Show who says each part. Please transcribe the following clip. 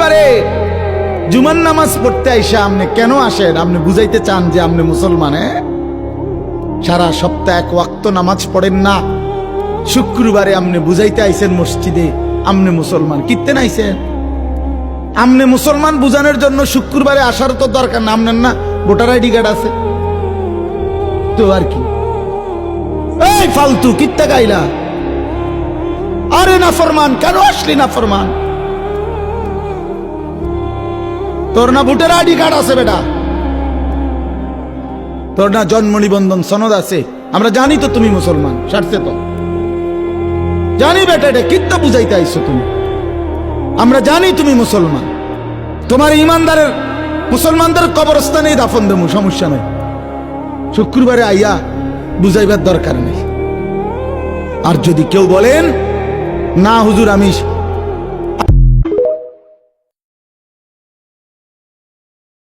Speaker 1: শুক্রবারে জুমার নামাজ পড়তে আইসা আপনি কেন আসেন? আপনি বুঝাইতে চান যে আপনি মুসলমান? সারা সপ্তাহ এক ওয়াক্ত নামাজ পড়েন না, শুক্রবারে আপনি বুঝাইতে আইসেন মসজিদে আপনি মুসলমান। কিত্তেন আইসেন? আপনি মুসলমান বুঝানোর জন্য শুক্রবারে আসার তো দরকার না। আপনার না ভোটার আইডি কার্ড আছে তো, আর কি? এই ফালতু কিত্তা গাইলা? আরে না ফরমান, কেন আসলি না ফরমান? তোর না ভোটার আইডি কার্ড আছে বেটা, তোর না জন্ম নিবন্ধন সনদ আছে? আমরা জানি তো তুমি মুসলমান, সারছে তো জানি বেটা। এটা কিত্তা বুঝাইতে আইছো তুমি? আমরা জানি তুমি মুসলমান। তোমার ইমানদারের মুসলমানদের কবরস্থানে দাফন দেবো, সমস্যা নেই। শুক্রবারে আইয়া বুঝাইবার দরকার নেই। আর যদি কেউ বলেন না হুজুর আমি